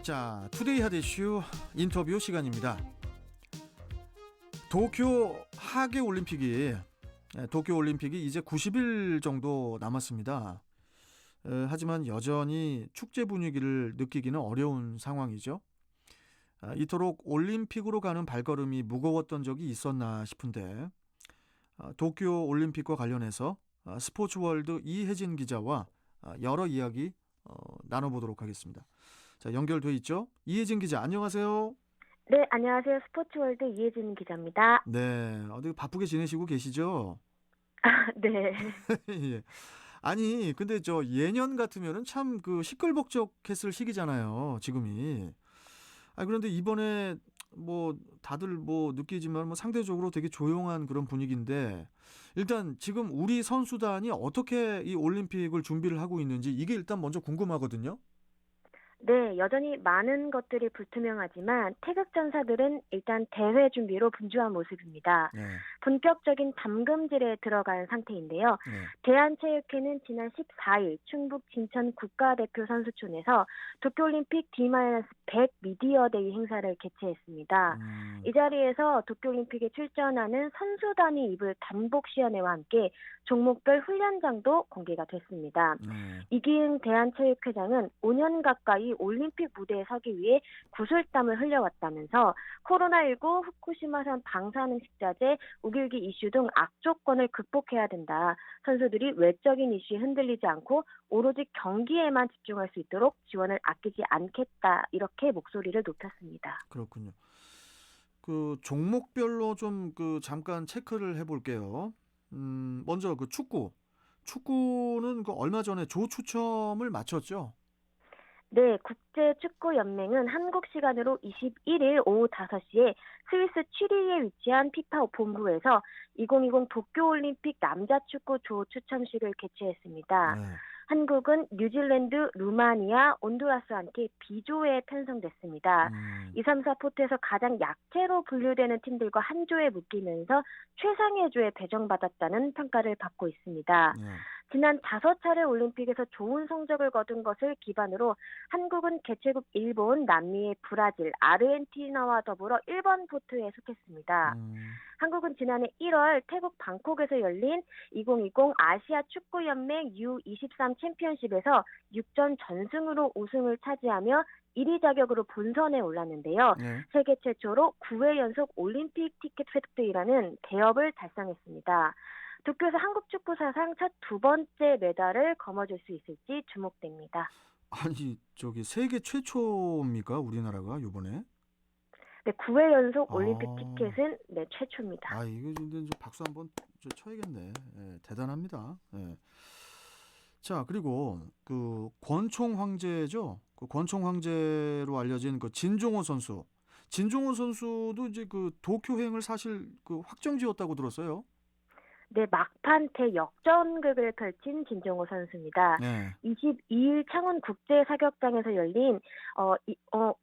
자, 투데이 핫 이슈 인터뷰 시간입니다. 도쿄 올림픽이 이제 90일 정도 남았습니다. 하지만 여전히 축제 분위기를 느끼기는 어려운 상황이죠. 이토록 올림픽으로 가는 발걸음이 무거웠던 적이 있었나 싶은데 도쿄 올림픽과 관련해서 스포츠월드 이혜진 기자와 여러 이야기 나눠보도록 하겠습니다. 자, 연결돼 있죠? 이혜진 기자, 안녕하세요. 네, 안녕하세요. 스포츠월드 이혜진 기자입니다. 네, 어디 바쁘게 지내시고 계시죠? 네. 예. 아니, 근데 저 예년 같으면은 참 그 시끌벅적했을 시기잖아요, 지금이. 그런데 이번에 뭐 다들 뭐 느끼지만 뭐 상대적으로 되게 조용한 그런 분위기인데 일단 지금 우리 선수단이 어떻게 이 올림픽을 준비를 하고 있는지 이게 일단 먼저 궁금하거든요. 네, 여전히 많은 것들이 불투명하지만 태극전사들은 일단 대회 준비로 분주한 모습입니다. 네. 본격적인 담금질에 들어간 상태인데요. 네. 대한체육회는 지난 14일 충북 진천 국가대표 선수촌에서 도쿄올림픽 D-100 미디어데이 행사를 개최했습니다. 이 자리에서 도쿄올림픽에 출전하는 선수단이 입을 단복 시연회와 함께 종목별 훈련장도 공개가 됐습니다. 이기흥 대한체육회장은 5년 가까이 올림픽 무대에 서기 위해 구슬땀을 흘려왔다면서 코로나19, 후쿠시마산 방사능식자재, 우길기 이슈 등 악조건을 극복해야 된다. 선수들이 외적인 이슈에 흔들리지 않고 오로지 경기에만 집중할 수 있도록 지원을 아끼지 않겠다. 이렇게 목소리를 높였습니다. 그렇군요. 그 종목별로 좀 그 잠깐 체크를 해볼게요. 먼저 그 축구는 그 얼마 전에 조 추첨을 마쳤죠. 네, 국제축구연맹은 한국 시간으로 21일 오후 5시에 스위스 취리히에 위치한 피파 본부에서 2020 도쿄올림픽 남자축구 조 추첨식을 개최했습니다. 네. 한국은 뉴질랜드, 루마니아, 온두라스와 함께 B조에 편성됐습니다. 2, 3, 4 포트에서 가장 약체로 분류되는 팀들과 한 조에 묶이면서 최상의 조에 배정받았다는 평가를 받고 있습니다. 네. 지난 5차례 올림픽에서 좋은 성적을 거둔 것을 기반으로 한국은 개최국 일본, 남미의 브라질, 아르헨티나와 더불어 1번 포트에 속했습니다. 한국은 지난해 1월 태국 방콕에서 열린 2020 아시아 축구연맹 U23 챔피언십에서 6전 전승으로 우승을 차지하며 1위 자격으로 본선에 올랐는데요. 네. 세계 최초로 9회 연속 올림픽 티켓 획득이라는 대업을 달성했습니다. 도쿄에서 한국 축구 사상 첫 2번째 메달을 거머쥘 수 있을지 주목됩니다. 아니, 저기 세계 최초입니까? 우리나라가 이번에? 네, 9회 연속 올림픽 티켓은 최초입니다. 이거 근데 이제 박수 한번 쳐야겠네. 예, 대단합니다. 예. 자, 그리고 그 권총 황제죠. 그 권총 황제로 알려진 그 진종호 선수도 이제 그 도쿄행을 사실 그 확정지었다고 들었어요. 네, 막판 대역전극을 펼친 진종호 선수입니다. 네. 22일 창원 국제사격장에서 열린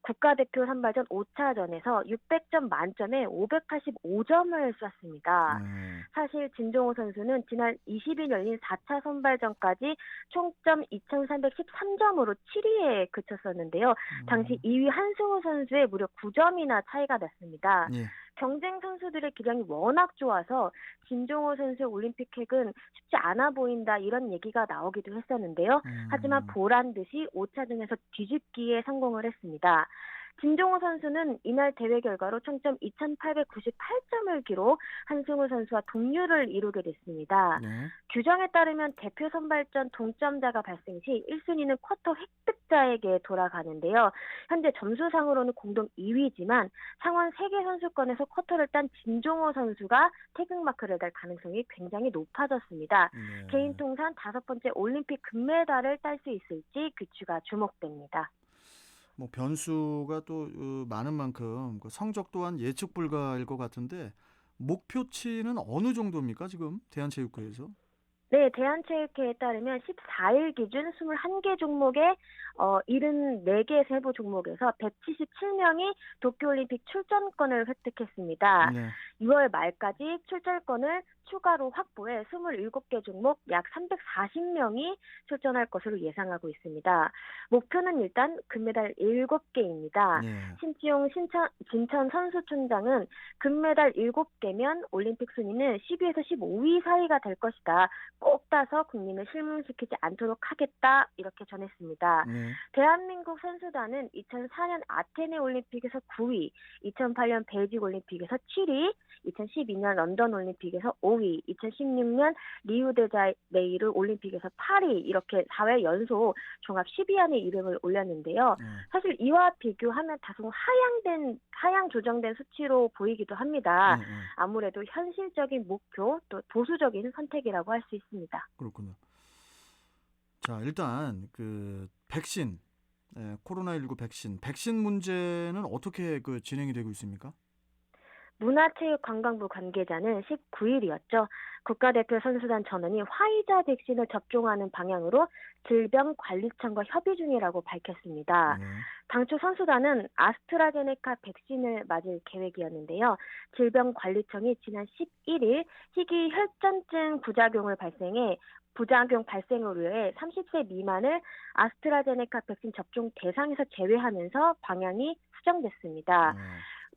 국가대표 선발전 5차전에서 600점 만점에 585점을 쐈습니다. 사실 진종호 선수는 지난 20일 열린 4차 선발전까지 총점 2313점으로 7위에 그쳤었는데요. 당시 2위 한승우 선수의 무려 9점이나 차이가 났습니다. 예. 경쟁 선수들의 기량이 워낙 좋아서 진종호 선수의 올림픽핵은 쉽지 않아 보인다 이런 얘기가 나오기도 했었는데요. 하지만 보란 듯이 5차전에서 뒤집기에 성공을 했습니다. 진종호 선수는 이날 대회 결과로 총점 2,898점을 기록 한승우 선수와 동률을 이루게 됐습니다. 네. 규정에 따르면 대표 선발전 동점자가 발생 시 1순위는 쿼터 획득자에게 돌아가는데요. 현재 점수상으로는 공동 2위지만 상원 세계 선수권에서 쿼터를 딴 진종호 선수가 태극마크를 달 가능성이 굉장히 높아졌습니다. 네. 개인 통산 5번째 올림픽 금메달을 딸 수 있을지 귀추가 주목됩니다. 뭐 변수가 또 많은 만큼 그 성적 또한 예측 불가일 것 같은데 목표치는 어느 정도입니까 지금 대한체육회에서? 네, 대한체육회에 따르면 14일 기준 21개 종목의 74개 세부 종목에서 177명이 도쿄올림픽 출전권을 획득했습니다. 네. 6월 말까지 출전권을 추가로 확보해 27개 종목 약 340명이 출전할 것으로 예상하고 있습니다. 목표는 일단 금메달 7개입니다. 네. 신치용 진천 선수촌장은 금메달 7개면 올림픽 순위는 12에서 15위 사이가 될 것이다. 꼭 따서 국민을 실망시키지 않도록 하겠다. 이렇게 전했습니다. 네. 대한민국 선수단은 2004년 아테네 올림픽에서 9위, 2008년 베이징 올림픽에서 7위, 2012년 런던 올림픽에서 5위, 2016년 리우데자네이루 올림픽에서 8위 이렇게 4회 연속 종합 10위 안에 이름을 올렸는데요. 사실 이와 비교하면 다소 하향 조정된 수치로 보이기도 합니다. 아무래도 현실적인 목표 또 보수적인 선택이라고 할 수 있습니다. 그렇군요. 자, 일단 그 백신, 코로나19 백신 문제는 어떻게 그 진행이 되고 있습니까? 문화체육관광부 관계자는 19일이었죠. 국가대표 선수단 전원이 화이자 백신을 접종하는 방향으로 질병관리청과 협의 중이라고 밝혔습니다. 네. 당초 선수단은 아스트라제네카 백신을 맞을 계획이었는데요. 질병관리청이 지난 11일 희귀혈전증 부작용 발생을 우려해 30세 미만을 아스트라제네카 백신 접종 대상에서 제외하면서 방향이 수정됐습니다.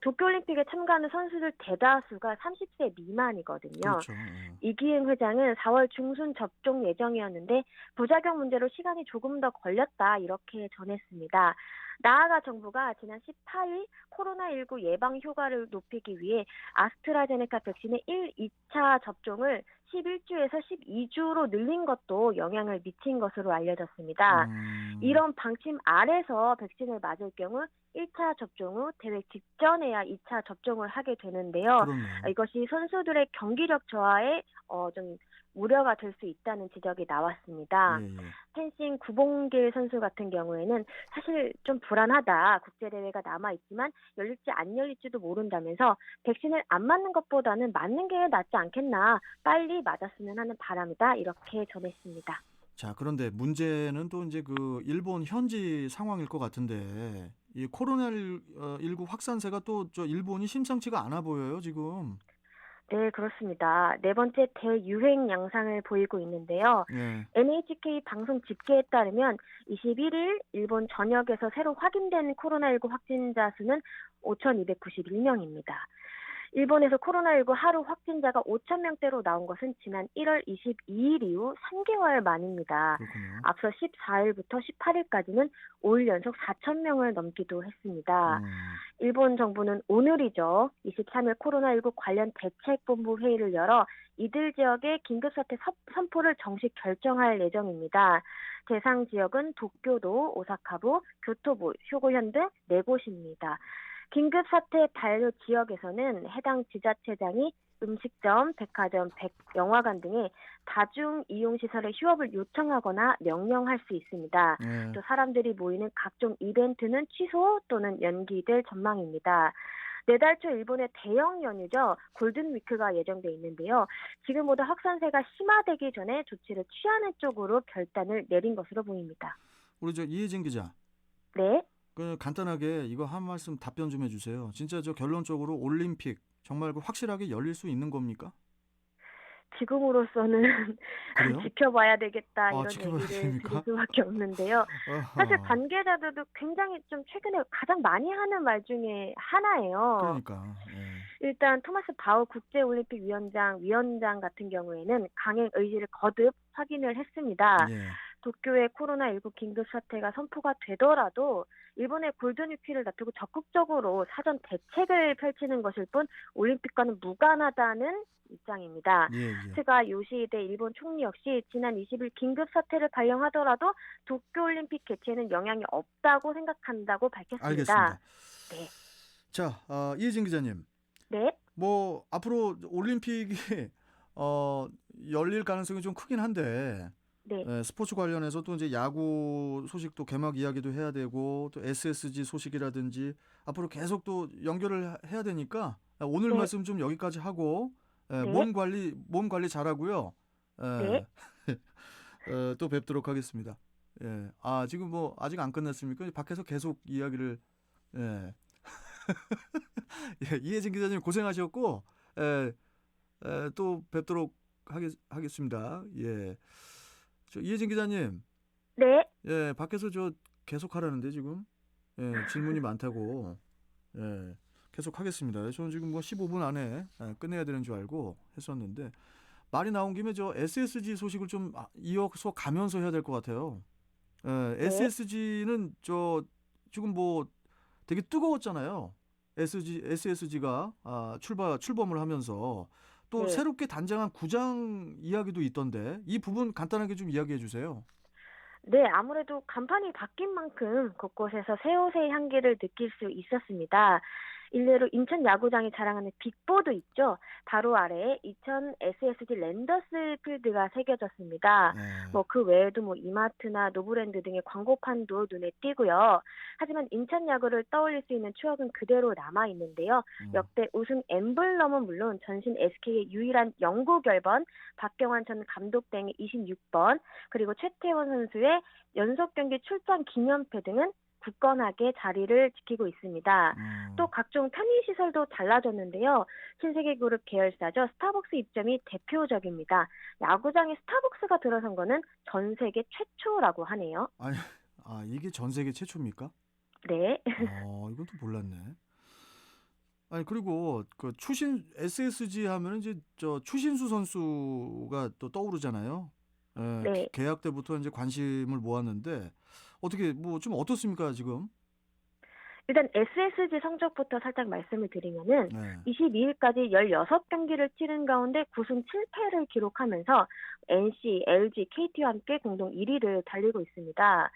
도쿄올림픽에 참가하는 선수들 대다수가 30세 미만이거든요. 그렇죠. 이기흥 회장은 4월 중순 접종 예정이었는데 부작용 문제로 시간이 조금 더 걸렸다 이렇게 전했습니다. 나아가 정부가 지난 18일 코로나19 예방 효과를 높이기 위해 아스트라제네카 백신의 1, 2차 접종을 11주에서 12주로 늘린 것도 영향을 미친 것으로 알려졌습니다. 이런 방침 아래서 백신을 맞을 경우 1차 접종 후 대회 직전에야 2차 접종을 하게 되는데요. 그렇네요. 이것이 선수들의 경기력 저하에 좀 우려가 될 수 있다는 지적이 나왔습니다. 펜싱 구봉길 선수 같은 경우에는 사실 좀 불안하다. 국제대회가 남아있지만 열릴지 안 열릴지도 모른다면서 백신을 안 맞는 것보다는 맞는 게 낫지 않겠나. 빨리 맞았으면 하는 바람이다. 이렇게 전했습니다. 자, 그런데 문제는 또 이제 그 일본 현지 상황일 것 같은데 이 코로나19 확산세가 또 저 일본이 심상치가 않아 보여요, 지금. 네, 그렇습니다. 네 번째 대유행 양상을 보이고 있는데요. NHK 방송 집계에 따르면 21일 일본 전역에서 새로 확인된 코로나19 확진자 수는 5,291명입니다. 일본에서 코로나19 하루 확진자가 5,000명대로 나온 것은 지난 1월 22일 이후 3개월 만입니다. 그렇군요. 앞서 14일부터 18일까지는 5일 연속 4,000명을 넘기도 했습니다. 일본 정부는 오늘이죠. 23일 코로나19 관련 대책본부 회의를 열어 이들 지역의 긴급사태 선포를 정식 결정할 예정입니다. 대상 지역은 도쿄도, 오사카부, 교토부, 효고현 등 4곳입니다. 긴급사태 발효 지역에서는 해당 지자체장이 음식점, 백화점, 영화관 등의 다중 이용시설의 휴업을 요청하거나 명령할 수 있습니다. 또 사람들이 모이는 각종 이벤트는 취소 또는 연기될 전망입니다. 내달 초 일본의 대형 연휴죠. 골든위크가 예정돼 있는데요. 지금보다 확산세가 심화되기 전에 조치를 취하는 쪽으로 결단을 내린 것으로 보입니다. 우리 저 이혜진 기자. 네. 간단하게 이거 한 말씀 답변 좀 해주세요. 진짜 저 결론적으로 올림픽 정말 그 확실하게 열릴 수 있는 겁니까? 지금으로서는 지켜봐야 되겠다 이런 지켜봐야 얘기를 됩니까? 드릴 수밖에 없는데요. 사실 관계자들도 굉장히 좀 최근에 가장 많이 하는 말 중에 하나예요. 그러니까. 일단 토마스 바우 국제올림픽 위원장 같은 경우에는 강행 의지를 거듭 확인을 했습니다. 도쿄의 코로나19 긴급사태가 선포가 되더라도 일본의 골든위크를 놔두고 적극적으로 사전 대책을 펼치는 것일 뿐 올림픽과는 무관하다는 입장입니다. 스가 요시히데 일본 총리 역시 지난 20일 긴급사태를 발령하더라도 도쿄올림픽 개최에는 영향이 없다고 생각한다고 밝혔습니다. 알겠습니다. 네. 자, 이혜진 기자님. 네. 뭐 앞으로 올림픽이 열릴 가능성이 좀 크긴 한데 스포츠 관련해서 또 이제 야구 소식도 개막 이야기도 해야 되고 또 SSG 소식이라든지 앞으로 계속 또 연결을 해야 되니까 오늘 말씀 좀 여기까지 하고 몸 관리 잘하고요. 또 뵙도록 하겠습니다. 지금 뭐 아직 안 끝났습니까? 밖에서 계속 이야기를 이혜진 기자님 고생하셨고 또 뵙도록 하겠습니다. 예. 이혜진 기자님, 네. 예, 밖에서 계속 하라는데 지금, 예, 질문이 많다고, 예, 계속 하겠습니다. 저는 지금 뭐 15분 안에 끝내야 되는 줄 알고 했었는데 말이 나온 김에 SSG 소식을 좀 이어서 가면서 해야 될 것 같아요. 예, 네. SSG는 지금 뭐 되게 뜨거웠잖아요. SSG가 출범을 하면서 또 네. 새롭게 단장한 구장 이야기도 있던데 이 부분 간단하게 좀 이야기해 주세요. 네, 아무래도 간판이 바뀐 만큼 곳곳에서 새 옷의 향기를 느낄 수 있었습니다. 일례로 인천 야구장이 자랑하는 빅보드 있죠. 바로 아래에 2000 SSG 랜더스 필드가 새겨졌습니다. 예. 뭐 그 외에도 뭐 이마트나 노브랜드 등의 광고판도 눈에 띄고요. 하지만 인천 야구를 떠올릴 수 있는 추억은 그대로 남아 있는데요. 음. 역대 우승 엠블럼은 물론 전신 SK의 유일한 영구 결번 박경환 전 감독 등의 26번 그리고 최태원 선수의 연속 경기 출전 기념패 등은 굳건하게 자리를 지키고 있습니다. 또 음. 각종 편의시설도 달라졌는데요. 신세계그룹 계열사죠. 스타벅스 입점이 대표적입니다. 야구장에 스타벅스가 들어선 거는 전 세계 최초라고 하네요. 아니, 이게 전 세계 최초입니까? 네. 이건 또 몰랐네. 아니, 그리고 그 SSG 하면은 이제 추신수 선수가 또 떠오르잖아요. 예, 네. 계약 때부터 이제 관심을 모았는데 어떻게 뭐 좀 어떻습니까, 지금? 일단 SSG 성적부터 살짝 말씀을 드리면은 네. 22일까지 16경기를 치른 가운데 9승 7패를 기록하면서 NC, LG, KT와 함께 공동 1위를 달리고 있습니다.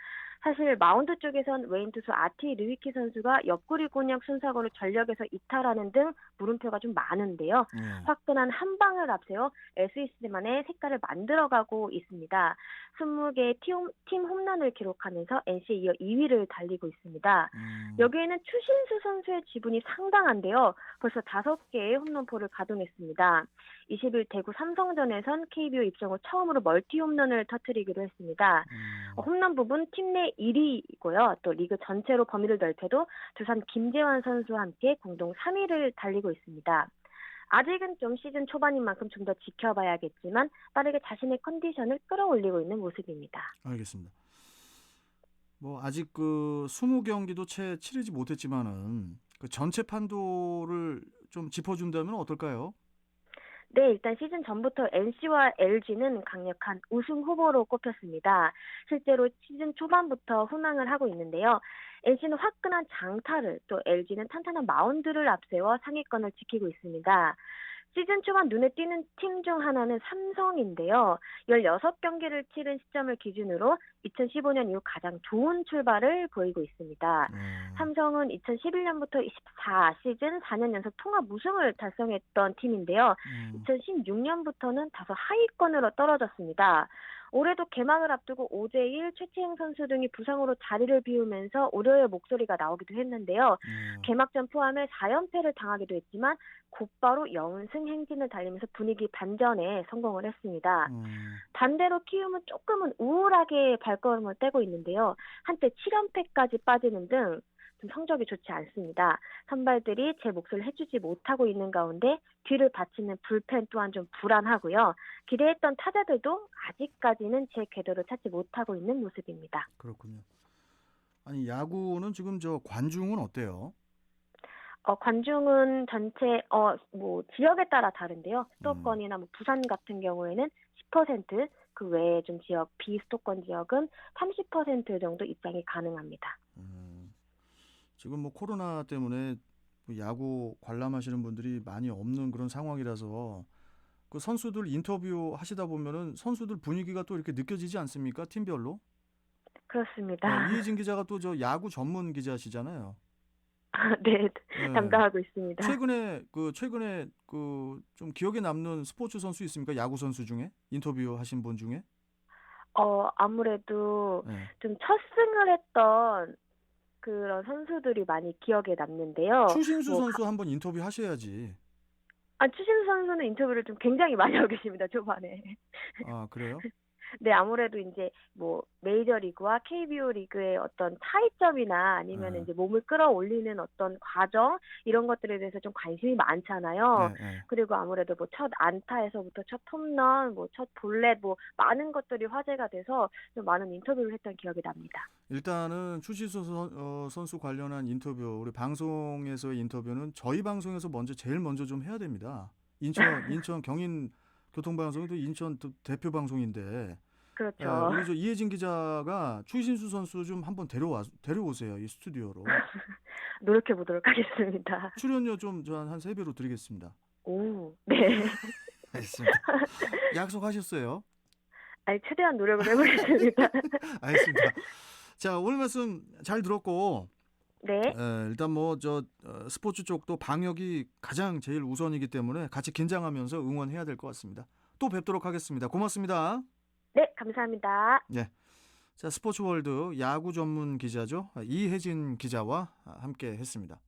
사실 마운드 쪽에선 외인 투수 아티 르위키 선수가 옆구리 곤약 순사고를 전력에서 이탈하는 등 물음표가 좀 많은데요. 네. 화끈한 한 방을 앞세워 SSG만의 색깔을 만들어가고 있습니다. 20개의 팀 홈런을 기록하면서 NC에 이어 2위를 달리고 있습니다. 음. 여기에는 추신수 선수의 지분이 상당한데요. 벌써 5개의 홈런포를 가동했습니다. 20일 대구 삼성전에선 KBO 입성 후 처음으로 멀티 홈런을 터뜨리기도 했습니다. 음. 홈런 부분 팀 내 1위이고요. 또 리그 전체로 범위를 넓혀도 두산 김재환 선수와 함께 공동 3위를 달리고 있습니다. 아직은 좀 시즌 초반인 만큼 좀 더 지켜봐야겠지만 빠르게 자신의 컨디션을 끌어올리고 있는 모습입니다. 알겠습니다. 뭐 아직 그 20경기도 채 치르지 못했지만은 그 전체 판도를 좀 짚어준다면 어떨까요? 네, 일단 시즌 전부터 NC와 LG는 강력한 우승 후보로 꼽혔습니다. 실제로 시즌 초반부터 훈항을 하고 있는데요. NC는 화끈한 장타를, 또 LG는 탄탄한 마운드를 앞세워 상위권을 지키고 있습니다. 시즌 초반 눈에 띄는 팀 중 하나는 삼성인데요. 16경기를 치른 시점을 기준으로 2015년 이후 가장 좋은 출발을 보이고 있습니다. 음. 삼성은 2011년부터 24 시즌 4년 연속 통합 우승을 달성했던 팀인데요. 음. 2016년부터는 다소 하위권으로 떨어졌습니다. 올해도 개막을 앞두고 오재일, 최채영 선수 등이 부상으로 자리를 비우면서 우려의 목소리가 나오기도 했는데요. 음. 개막전 포함해 4연패를 당하기도 했지만 곧바로 연승 행진을 달리면서 분위기 반전에 성공을 했습니다. 음. 반대로 키움은 조금은 우울하게 발걸음을 떼고 있는데요. 한때 7연패까지 빠지는 등 좀 성적이 좋지 않습니다. 선발들이 제 몫을 해주지 못하고 있는 가운데 뒤를 바치는 불펜 또한 좀 불안하고요. 기대했던 타자들도 아직까지는 제 궤도를 찾지 못하고 있는 모습입니다. 그렇군요. 아니, 야구는 지금 관중은 어때요? 관중은 전체 뭐 지역에 따라 다른데요. 음. 수도권이나 뭐 부산 같은 경우에는 10%, 그 외에 좀 지역 비수도권 지역은 30% 정도 입장이 가능합니다. 지금 뭐 코로나 때문에 뭐 야구 관람하시는 분들이 많이 없는 그런 상황이라서 그 선수들 인터뷰 하시다 보면은 선수들 분위기가 또 이렇게 느껴지지 않습니까? 팀별로? 그렇습니다. 이혜진 기자가 또 야구 전문 기자시잖아요. 네, 예. 담당하고 있습니다. 최근에 그 좀 기억에 남는 스포츠 선수 있습니까? 야구 선수 중에 인터뷰 하신 분 중에? 아무래도 예. 좀 첫 승을 했던 그런 선수들이 많이 기억에 남는데요. 추신수 뭐 선수 한번 인터뷰 하셔야지. 추신수 선수는 인터뷰를 좀 굉장히 많이 하고 계십니다, 초반에. 아, 그래요? 네, 아무래도 이제 뭐 메이저 메이저리그와 KBO 리그의 어떤 차이점이나 아니면 예. 이제 몸을 끌어올리는 어떤 과정 이런 것들에 대해서 좀 관심이 많잖아요. 예, 예. 그리고 아무래도 뭐 첫 안타에서부터 첫 홈런, 뭐 첫 볼넷 뭐 많은 것들이 화제가 돼서 좀 많은 인터뷰를 했던 기억이 납니다. 일단은 추신수 선수 관련한 인터뷰, 우리 방송에서의 인터뷰는 저희 방송에서 제일 먼저 좀 해야 됩니다. 인천 경인 교통방송도 인천 대표 방송인데, 그렇죠. 우리 저 이혜진 기자가 추신수 선수 좀 한번 데려오세요, 이 스튜디오로. 노력해 보도록 하겠습니다. 출연료 좀 저 한 3배로 드리겠습니다. 오, 네. 알겠습니다. 약속하셨어요? 아니, 최대한 노력을 해보겠습니다. 알겠습니다. 자, 오늘 말씀 잘 들었고, 네. 일단 스포츠 쪽도 방역이 가장 제일 우선이기 때문에 같이 긴장하면서 응원해야 될 것 같습니다. 또 뵙도록 하겠습니다. 고맙습니다. 네, 감사합니다. 네. 자, 스포츠월드 야구 전문 기자죠. 이혜진 기자와 함께 했습니다.